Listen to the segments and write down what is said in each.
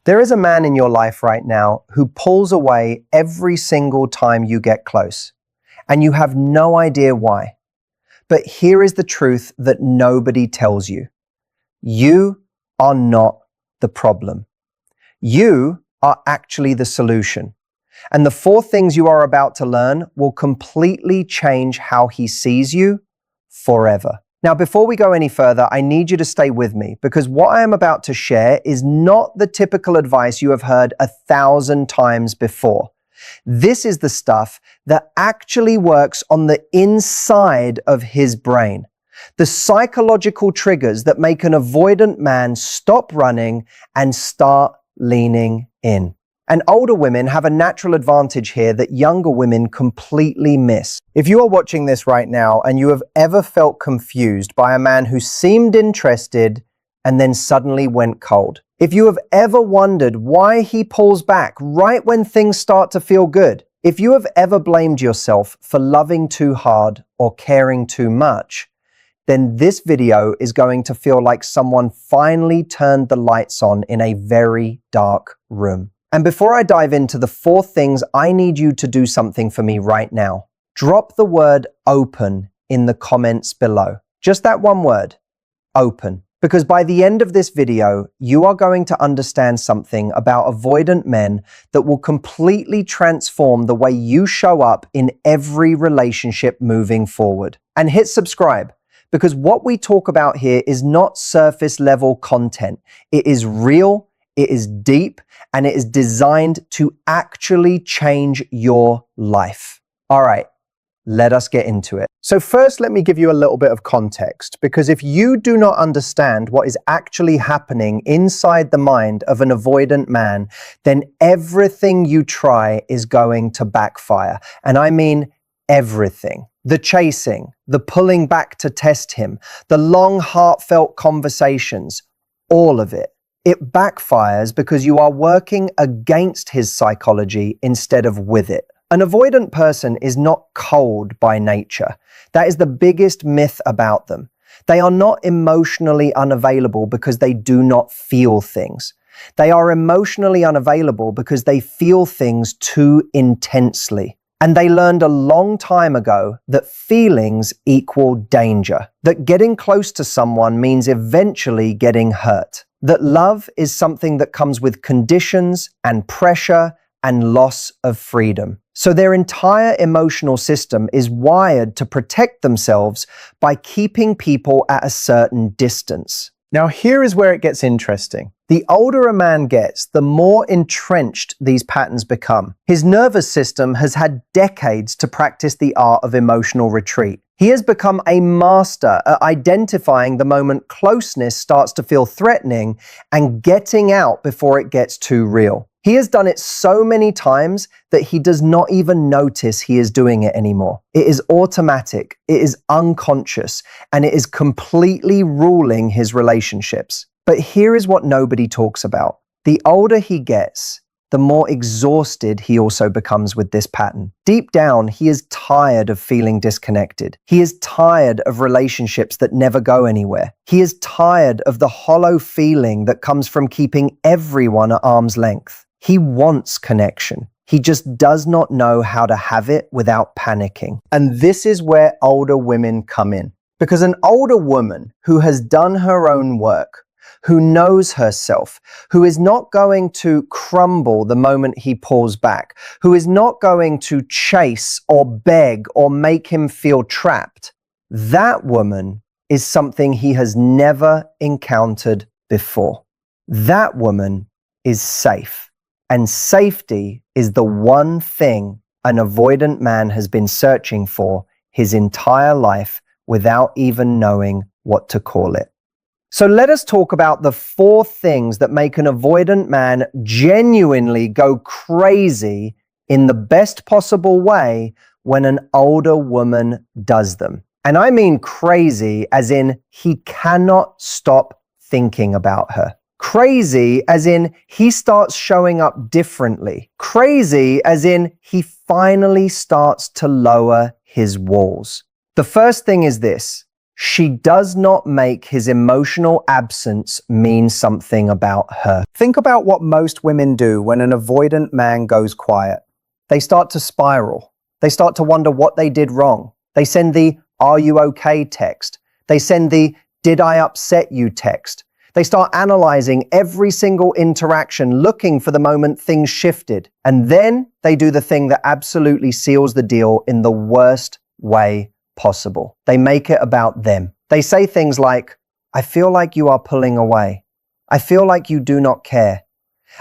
There is a man in your life right now who pulls away every single time you get close, and you have no idea why. But here is the truth that nobody tells you. You are not the problem. You are actually the solution. And the 4 things you are about to learn will completely change how he sees you forever. Now, before we go any further, I need you to stay with me because what I am about to share is not the typical advice you have heard 1,000 times before. This is the stuff that actually works on the inside of his brain. The psychological triggers that make an avoidant man stop running and start leaning in. And older women have a natural advantage here that younger women completely miss. If you are watching this right now and you have ever felt confused by a man who seemed interested and then suddenly went cold, if you have ever wondered why he pulls back right when things start to feel good, if you have ever blamed yourself for loving too hard or caring too much, then this video is going to feel like someone finally turned the lights on in a very dark room. And before I dive into the 4 things, I need you to do something for me right now. Drop the word open in the comments below. Just that one word, open. Because by the end of this video, you are going to understand something about avoidant men that will completely transform the way you show up in every relationship moving forward. And hit subscribe, because what we talk about here is not surface level content. It is real, it is deep, and it is designed to actually change your life. All right, let us get into it. So first, let me give you a little bit of context, because if you do not understand what is actually happening inside the mind of an avoidant man, then everything you try is going to backfire. And I mean everything. The chasing, the pulling back to test him, the long, heartfelt conversations, all of it. It backfires because you are working against his psychology instead of with it. An avoidant person is not cold by nature. That is the biggest myth about them. They are not emotionally unavailable because they do not feel things. They are emotionally unavailable because they feel things too intensely. And they learned a long time ago that feelings equal danger, that getting close to someone means eventually getting hurt, that love is something that comes with conditions and pressure and loss of freedom. So their entire emotional system is wired to protect themselves by keeping people at a certain distance. Now, here is where it gets interesting. The older a man gets, the more entrenched these patterns become. His nervous system has had decades to practice the art of emotional retreat. He has become a master at identifying the moment closeness starts to feel threatening and getting out before it gets too real. He has done it so many times that he does not even notice he is doing it anymore. It is automatic, it is unconscious, and it is completely ruling his relationships. But here is what nobody talks about. The older he gets, the more exhausted he also becomes with this pattern. Deep down, he is tired of feeling disconnected. He is tired of relationships that never go anywhere. He is tired of the hollow feeling that comes from keeping everyone at arm's length. He wants connection. He just does not know how to have it without panicking. And this is where older women come in. Because an older woman who has done her own work, who knows herself, who is not going to crumble the moment he pulls back, who is not going to chase or beg or make him feel trapped, that woman is something he has never encountered before. That woman is safe. And safety is the one thing an avoidant man has been searching for his entire life without even knowing what to call it. So let us talk about the 4 things that make an avoidant man genuinely go crazy in the best possible way when an older woman does them. And I mean crazy as in he cannot stop thinking about her. Crazy as in he starts showing up differently. Crazy as in he finally starts to lower his walls. The first thing is this. She does not make his emotional absence mean something about her. Think about what most women do when an avoidant man goes quiet. They start to spiral. They start to wonder what they did wrong. They send the "Are you okay?" text. They send the "Did I upset you?" text. They start analyzing every single interaction, looking for the moment things shifted. And then they do the thing that absolutely seals the deal in the worst way possible. They make it about them. They say things like, "I feel like you are pulling away. I feel like you do not care.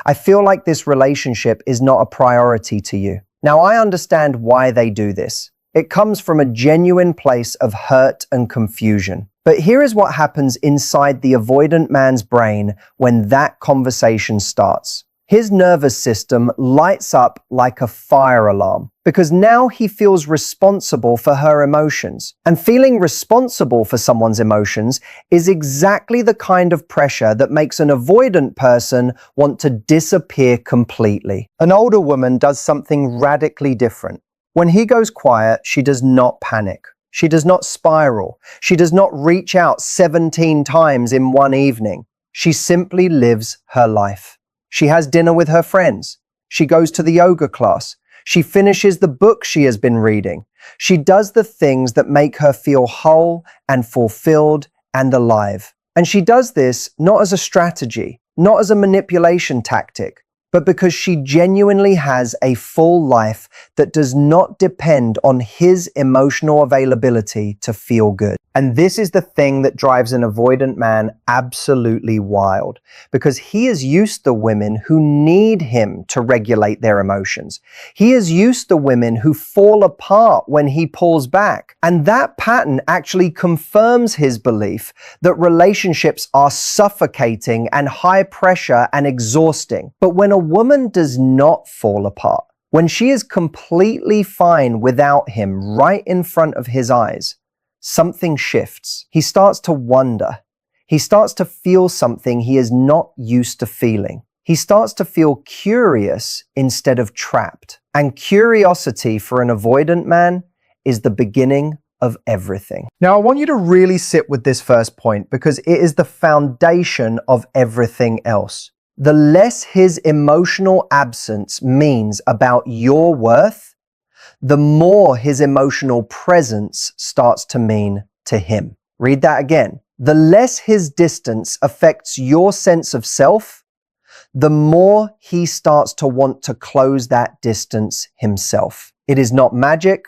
I feel like this relationship is not a priority to you." Now, I understand why they do this. It comes from a genuine place of hurt and confusion. But here is what happens inside the avoidant man's brain when that conversation starts. His nervous system lights up like a fire alarm because now he feels responsible for her emotions. And feeling responsible for someone's emotions is exactly the kind of pressure that makes an avoidant person want to disappear completely. An older woman does something radically different. When he goes quiet, she does not panic. She does not spiral. She does not reach out 17 times in one evening. She simply lives her life. She has dinner with her friends. She goes to the yoga class. She finishes the book she has been reading. She does the things that make her feel whole and fulfilled and alive. And she does this not as a strategy, not as a manipulation tactic, but because she genuinely has a full life that does not depend on his emotional availability to feel good. And this is the thing that drives an avoidant man absolutely wild, because he is used to women who need him to regulate their emotions. He is used to women who fall apart when he pulls back. And that pattern actually confirms his belief that relationships are suffocating and high pressure and exhausting. But when a woman does not fall apart, when she is completely fine without him right in front of his eyes, something shifts. He starts to wonder. He starts to feel something he is not used to feeling. He starts to feel curious instead of trapped. And curiosity for an avoidant man is the beginning of everything. Now, I want you to really sit with this first point because it is the foundation of everything else. The less his emotional absence means about your worth, the more his emotional presence starts to mean to him. Read that again. The less his distance affects your sense of self, the more he starts to want to close that distance himself. It is not magic,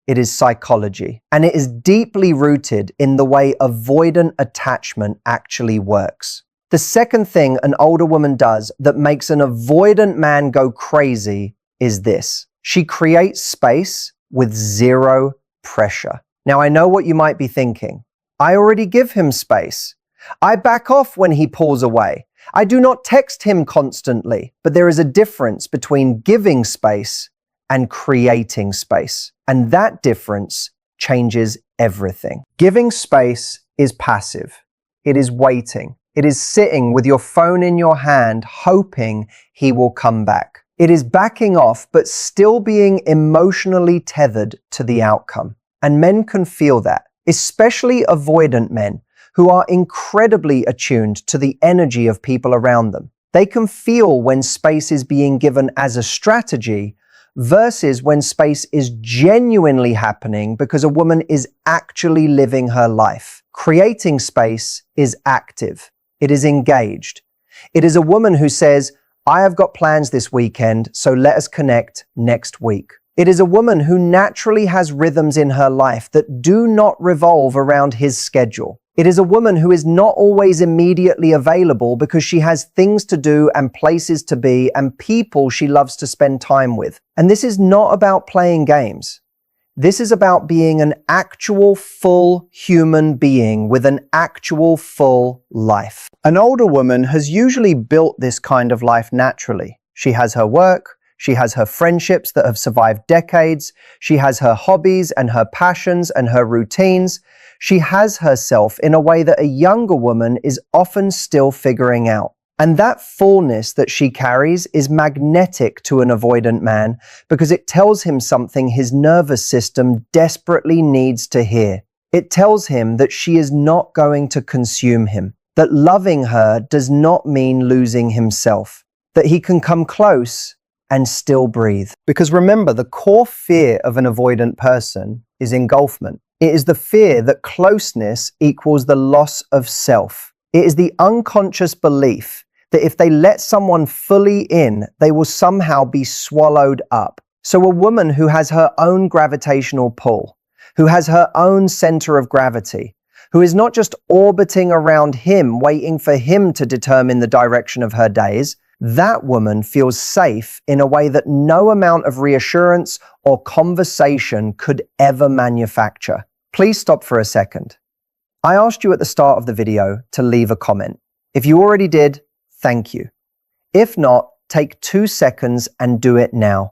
it is psychology. And it is deeply rooted in the way avoidant attachment actually works. The second thing an older woman does that makes an avoidant man go crazy is this. She creates space with zero pressure. Now, I know what you might be thinking. I already give him space. I back off when he pulls away. I do not text him constantly. But there is a difference between giving space and creating space. And that difference changes everything. Giving space is passive. It is waiting. It is sitting with your phone in your hand, hoping he will come back. It is backing off, but still being emotionally tethered to the outcome. And men can feel that, especially avoidant men who are incredibly attuned to the energy of people around them. They can feel when space is being given as a strategy versus when space is genuinely happening because a woman is actually living her life. Creating space is active. It is engaged. It is a woman who says, I have got plans this weekend, so let us connect next week. It is a woman who naturally has rhythms in her life that do not revolve around his schedule. It is a woman who is not always immediately available because she has things to do and places to be and people she loves to spend time with. And this is not about playing games. This is about being an actual full human being with an actual full life. An older woman has usually built this kind of life naturally. She has her work, she has her friendships that have survived decades, she has her hobbies and her passions and her routines. She has herself in a way that a younger woman is often still figuring out. And that fullness that she carries is magnetic to an avoidant man because it tells him something his nervous system desperately needs to hear. It tells him that she is not going to consume him, that loving her does not mean losing himself, that he can come close and still breathe. Because remember, the core fear of an avoidant person is engulfment. It is the fear that closeness equals the loss of self. It is the unconscious belief that if they let someone fully in, they will somehow be swallowed up. So a woman who has her own gravitational pull, who has her own center of gravity, who is not just orbiting around him, waiting for him to determine the direction of her days, that woman feels safe in a way that no amount of reassurance or conversation could ever manufacture. Please stop for a second. I asked you at the start of the video to leave a comment. If you already did, thank you. If not, take 2 seconds and do it now.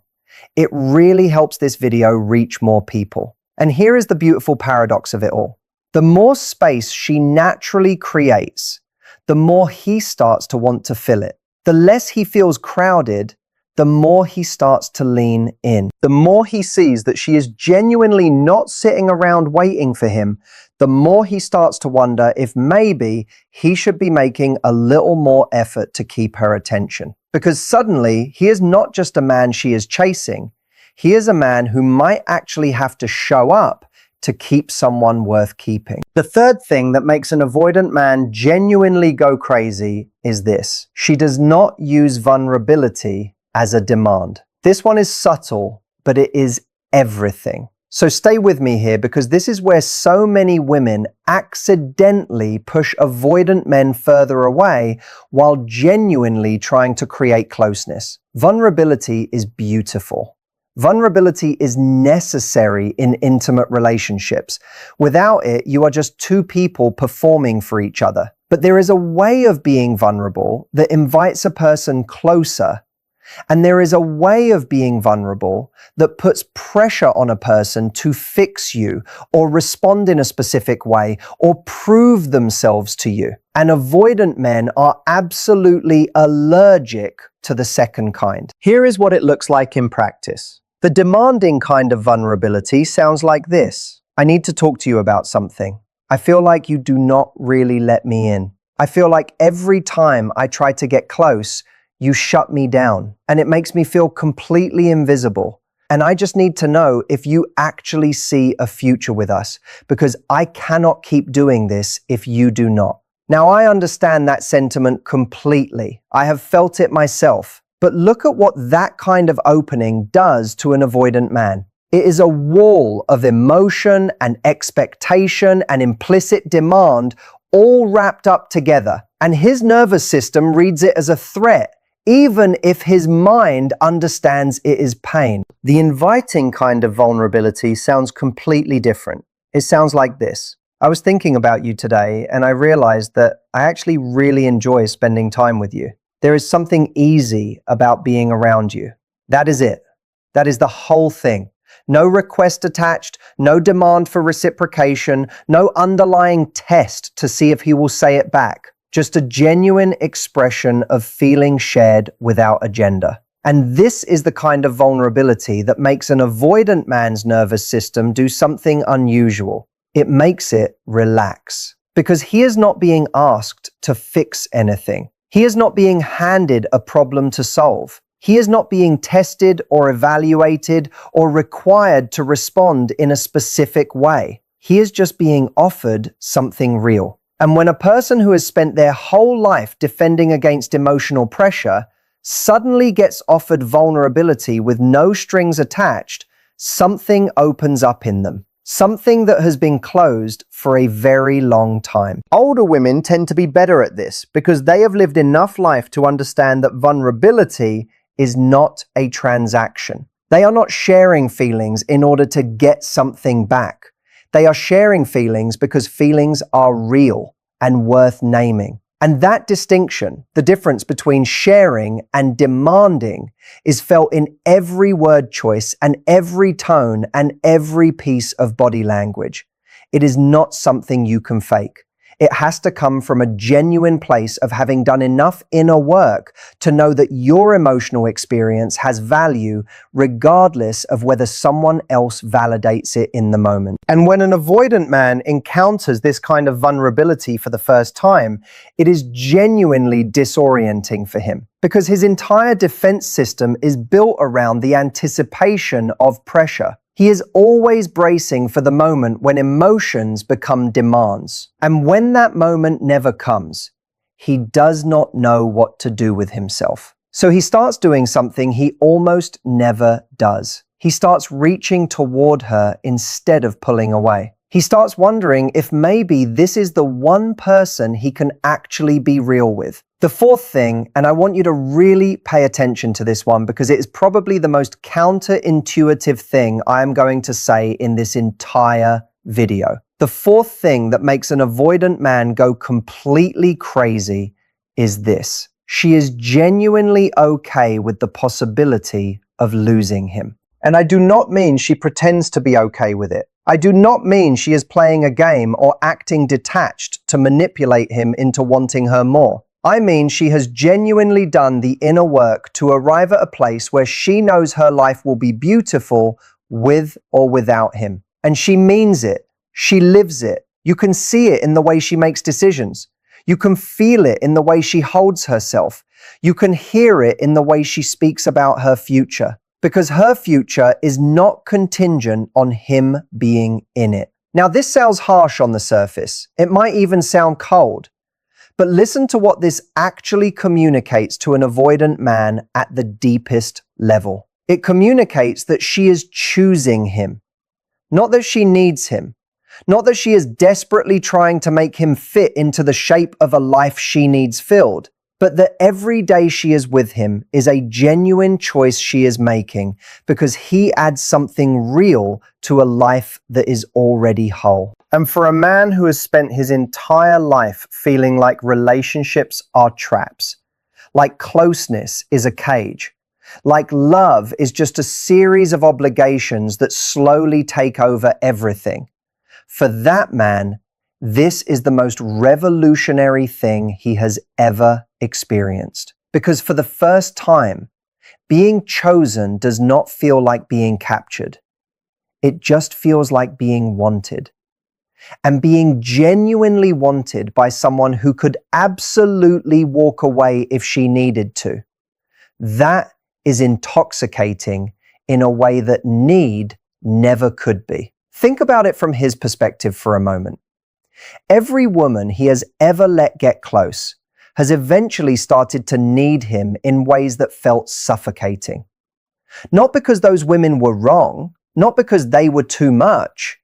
It really helps this video reach more people. And here is the beautiful paradox of it all. The more space she naturally creates, the more he starts to want to fill it. The less he feels crowded, the more he starts to lean in. The more he sees that she is genuinely not sitting around waiting for him, the more he starts to wonder if maybe he should be making a little more effort to keep her attention. Because suddenly, he is not just a man she is chasing, he is a man who might actually have to show up to keep someone worth keeping. The third thing that makes an avoidant man genuinely go crazy is this. She does not use vulnerability as a demand. This one is subtle, but it is everything. So stay with me here, because this is where so many women accidentally push avoidant men further away while genuinely trying to create closeness. Vulnerability is beautiful. Vulnerability is necessary in intimate relationships. Without it, you are just two people performing for each other. But there is a way of being vulnerable that invites a person closer. And there is a way of being vulnerable that puts pressure on a person to fix you or respond in a specific way or prove themselves to you. And avoidant men are absolutely allergic to the second kind. Here is what it looks like in practice. The demanding kind of vulnerability sounds like this. I need to talk to you about something. I feel like you do not really let me in. I feel like every time I try to get close, you shut me down, and it makes me feel completely invisible. And I just need to know if you actually see a future with us, because I cannot keep doing this if you do not. Now, I understand that sentiment completely. I have felt it myself. But look at what that kind of opening does to an avoidant man. It is a wall of emotion and expectation and implicit demand all wrapped up together. And his nervous system reads it as a threat, even if his mind understands it is pain. The inviting kind of vulnerability sounds completely different. It sounds like this. I was thinking about you today, and I realized that I actually really enjoy spending time with you. There is something easy about being around you. That is it. That is the whole thing. No request attached, no demand for reciprocation, no underlying test to see if he will say it back. Just a genuine expression of feeling shared without agenda. And this is the kind of vulnerability that makes an avoidant man's nervous system do something unusual. It makes it relax. Because he is not being asked to fix anything. He is not being handed a problem to solve. He is not being tested or evaluated or required to respond in a specific way. He is just being offered something real. And when a person who has spent their whole life defending against emotional pressure suddenly gets offered vulnerability with no strings attached, something opens up in them. Something that has been closed for a very long time. Older women tend to be better at this because they have lived enough life to understand that vulnerability is not a transaction. They are not sharing feelings in order to get something back. They are sharing feelings because feelings are real and worth naming. And that distinction, the difference between sharing and demanding, is felt in every word choice and every tone and every piece of body language. It is not something you can fake. It has to come from a genuine place of having done enough inner work to know that your emotional experience has value regardless of whether someone else validates it in the moment. And when an avoidant man encounters this kind of vulnerability for the first time, it is genuinely disorienting for him because his entire defense system is built around the anticipation of pressure. He is always bracing for the moment when emotions become demands. And when that moment never comes, he does not know what to do with himself. So he starts doing something he almost never does. He starts reaching toward her instead of pulling away. He starts wondering if maybe this is the one person he can actually be real with. The fourth thing, and I want you to really pay attention to this one because it is probably the most counterintuitive thing I am going to say in this entire video. The fourth thing that makes an avoidant man go completely crazy is this. She is genuinely okay with the possibility of losing him. And I do not mean she pretends to be okay with it. I do not mean she is playing a game or acting detached to manipulate him into wanting her more. I mean she has genuinely done the inner work to arrive at a place where she knows her life will be beautiful with or without him. And she means it. She lives it. You can see it in the way she makes decisions. You can feel it in the way she holds herself. You can hear it in the way she speaks about her future. Because her future is not contingent on him being in it. Now, this sounds harsh on the surface. It might even sound cold. But listen to what this actually communicates to an avoidant man at the deepest level. It communicates that she is choosing him. Not that she needs him. Not that she is desperately trying to make him fit into the shape of a life she needs filled. But that every day she is with him is a genuine choice she is making because he adds something real to a life that is already whole. And for a man who has spent his entire life feeling like relationships are traps, like closeness is a cage, like love is just a series of obligations that slowly take over everything, for that man, this is the most revolutionary thing he has ever experienced. Because for the first time, being chosen does not feel like being captured. It just feels like being wanted. And being genuinely wanted by someone who could absolutely walk away if she needed to. That is intoxicating in a way that need never could be. Think about it from his perspective for a moment. Every woman he has ever let get close has eventually started to need him in ways that felt suffocating. Not because those women were wrong, not because they were too much,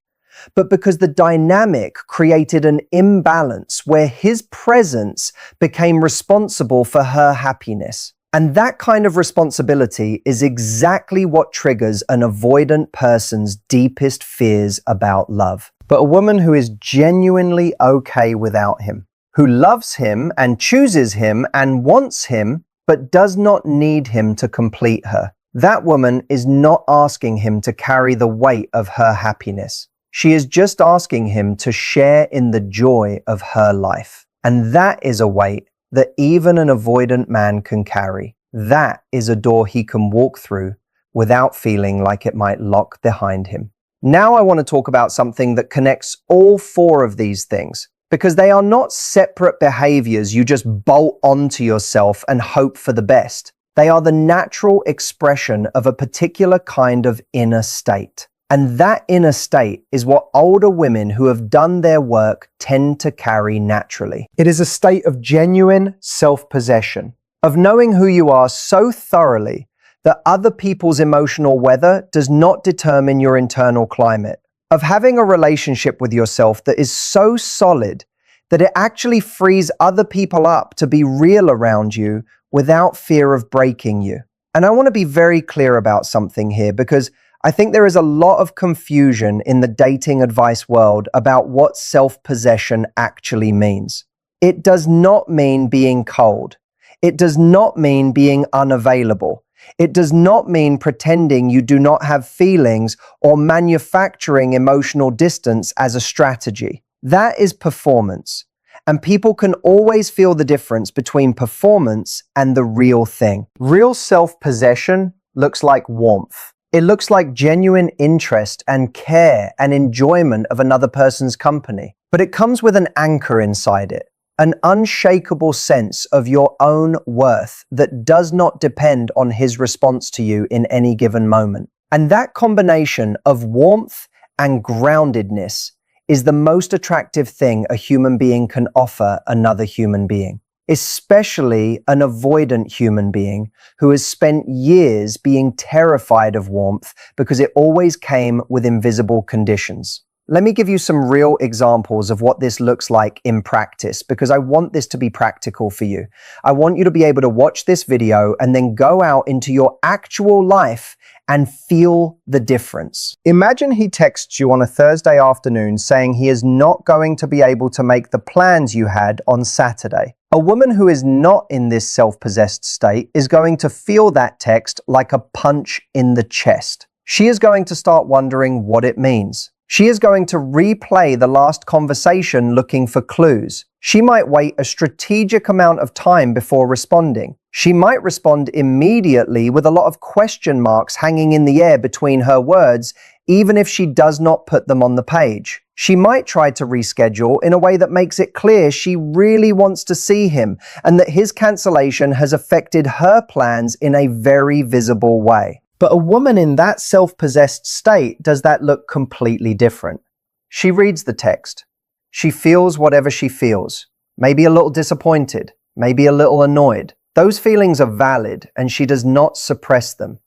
but because the dynamic created an imbalance where his presence became responsible for her happiness. And that kind of responsibility is exactly what triggers an avoidant person's deepest fears about love. But a woman who is genuinely okay without him, who loves him and chooses him and wants him, but does not need him to complete her. That woman is not asking him to carry the weight of her happiness. She is just asking him to share in the joy of her life. And that is a weight that even an avoidant man can carry. That is a door he can walk through without feeling like it might lock behind him. Now I want to talk about something that connects all four of these things, because they are not separate behaviors you just bolt onto yourself and hope for the best. They are the natural expression of a particular kind of inner state. And that inner state is what older women who have done their work tend to carry naturally. It is a state of genuine self-possession, of knowing who you are so thoroughly that other people's emotional weather does not determine your internal climate, of having a relationship with yourself that is so solid that it actually frees other people up to be real around you without fear of breaking you. And I want to be very clear about something here, because I think there is a lot of confusion in the dating advice world about what self-possession actually means. It does not mean being cold. It does not mean being unavailable. It does not mean pretending you do not have feelings or manufacturing emotional distance as a strategy. That is performance. And people can always feel the difference between performance and the real thing. Real self-possession looks like warmth. It looks like genuine interest and care and enjoyment of another person's company. But it comes with an anchor inside it, an unshakable sense of your own worth that does not depend on his response to you in any given moment. And that combination of warmth and groundedness is the most attractive thing a human being can offer another human being, especially an avoidant human being who has spent years being terrified of warmth because it always came with invisible conditions. Let me give you some real examples of what this looks like in practice, because I want this to be practical for you. I want you to be able to watch this video and then go out into your actual life and feel the difference. Imagine he texts you on a Thursday afternoon saying he is not going to be able to make the plans you had on Saturday. A woman who is not in this self-possessed state is going to feel that text like a punch in the chest. She is going to start wondering what it means. She is going to replay the last conversation looking for clues. She might wait a strategic amount of time before responding. She might respond immediately with a lot of question marks hanging in the air between her words, even if she does not put them on the page. She might try to reschedule in a way that makes it clear she really wants to see him and that his cancellation has affected her plans in a very visible way. But a woman in that self-possessed state does that look completely different. She reads the text. She feels whatever she feels, maybe a little disappointed, maybe a little annoyed. Those feelings are valid and she does not suppress them.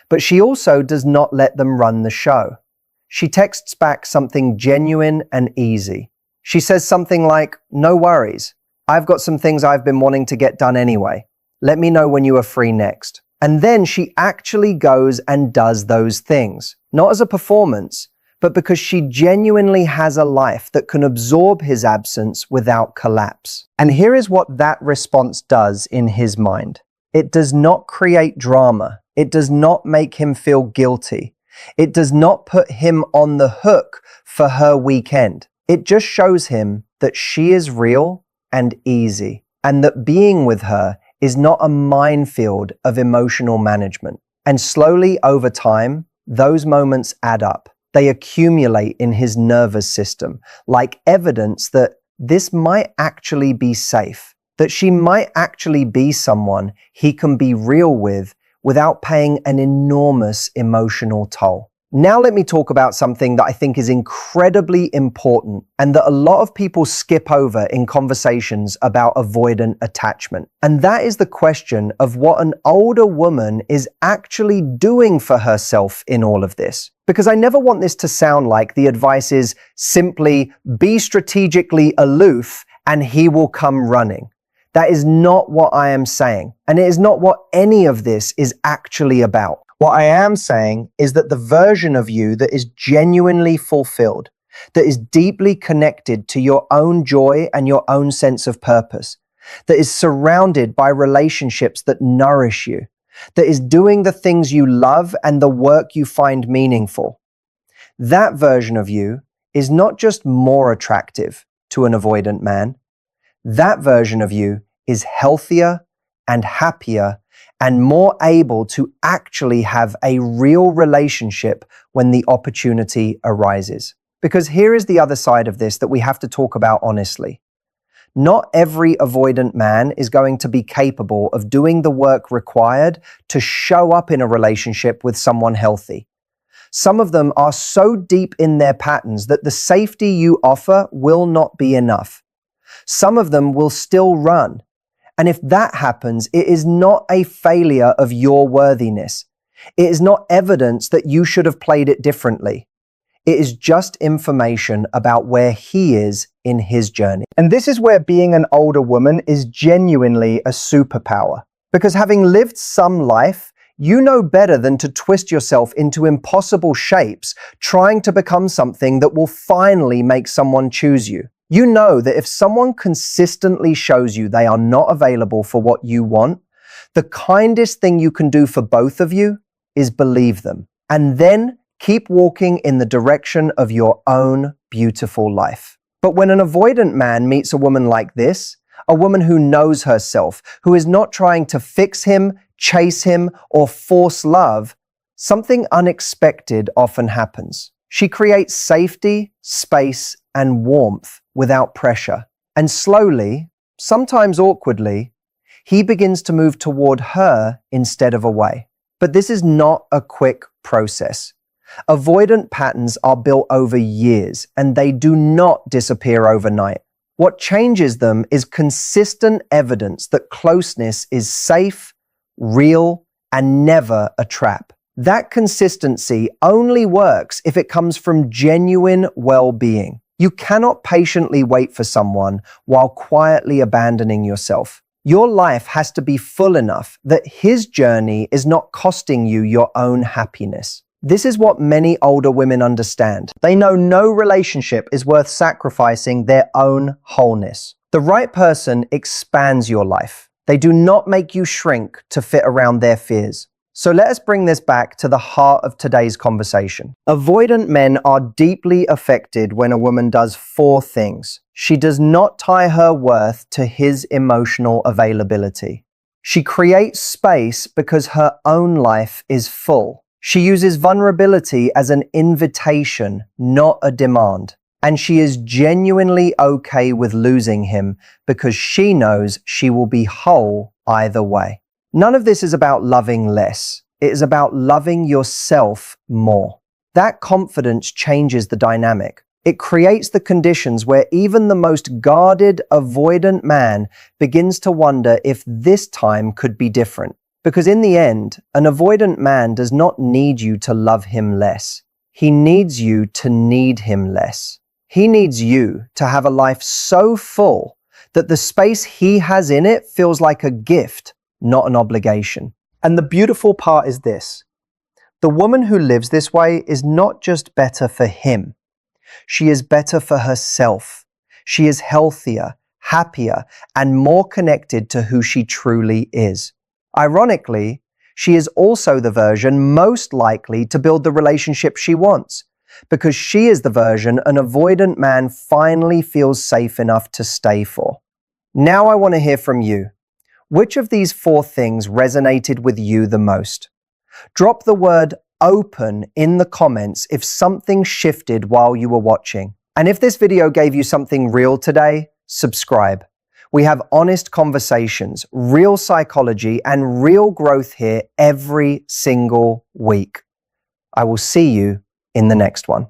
But she also does not let them run the show. She texts back something genuine and easy. She says something like, "No worries. I've got some things I've been wanting to get done anyway. Let me know when you are free next." And then she actually goes and does those things, not as a performance, but because she genuinely has a life that can absorb his absence without collapse. And here is what that response does in his mind. It does not create drama. It does not make him feel guilty. It does not put him on the hook for her weekend. It just shows him that she is real and easy, and that being with her is not a minefield of emotional management. And slowly over time, those moments add up. They accumulate in his nervous system, like evidence that this might actually be safe, that she might actually be someone he can be real with without paying an enormous emotional toll. Now let me talk about something that I think is incredibly important and that a lot of people skip over in conversations about avoidant attachment. And that is the question of what an older woman is actually doing for herself in all of this. Because I never want this to sound like the advice is simply be strategically aloof and he will come running. That is not what I am saying. And it is not what any of this is actually about. What I am saying is that the version of you that is genuinely fulfilled, that is deeply connected to your own joy and your own sense of purpose, that is surrounded by relationships that nourish you, that is doing the things you love and the work you find meaningful. That version of you is not just more attractive to an avoidant man. That version of you is healthier and happier and more able to actually have a real relationship when the opportunity arises. Because here is the other side of this that we have to talk about honestly. Not every avoidant man is going to be capable of doing the work required to show up in a relationship with someone healthy. Some of them are so deep in their patterns that the safety you offer will not be enough. Some of them will still run. And if that happens, it is not a failure of your worthiness. It is not evidence that you should have played it differently. It is just information about where he is in his journey. And this is where being an older woman is genuinely a superpower. Because having lived some life, you know better than to twist yourself into impossible shapes trying to become something that will finally make someone choose you. You know that if someone consistently shows you they are not available for what you want, the kindest thing you can do for both of you is believe them, and then keep walking in the direction of your own beautiful life. But when an avoidant man meets a woman like this, a woman who knows herself, who is not trying to fix him, chase him, or force love, something unexpected often happens. She creates safety, space, and warmth without pressure. And slowly, sometimes awkwardly, he begins to move toward her instead of away. But this is not a quick process. Avoidant patterns are built over years, and they do not disappear overnight. What changes them is consistent evidence that closeness is safe, real, and never a trap. That consistency only works if it comes from genuine well-being. You cannot patiently wait for someone while quietly abandoning yourself. Your life has to be full enough that his journey is not costing you your own happiness. This is what many older women understand. They know no relationship is worth sacrificing their own wholeness. The right person expands your life. They do not make you shrink to fit around their fears. So let us bring this back to the heart of today's conversation. Avoidant men are deeply affected when a woman does 4 things. She does not tie her worth to his emotional availability. She creates space because her own life is full. She uses vulnerability as an invitation, not a demand. And she is genuinely okay with losing him because she knows she will be whole either way. None of this is about loving less. It is about loving yourself more. That confidence changes the dynamic. It creates the conditions where even the most guarded, avoidant man begins to wonder if this time could be different. Because in the end, an avoidant man does not need you to love him less. He needs you to need him less. He needs you to have a life so full that the space he has in it feels like a gift, not an obligation. And the beautiful part is this. The woman who lives this way is not just better for him. She is better for herself. She is healthier, happier, and more connected to who she truly is. Ironically, she is also the version most likely to build the relationship she wants, because she is the version an avoidant man finally feels safe enough to stay for. Now I want to hear from you. Which of these 4 things resonated with you the most? Drop the word open in the comments if something shifted while you were watching. And if this video gave you something real today, subscribe. We have honest conversations, real psychology, and real growth here every single week. I will see you in the next one.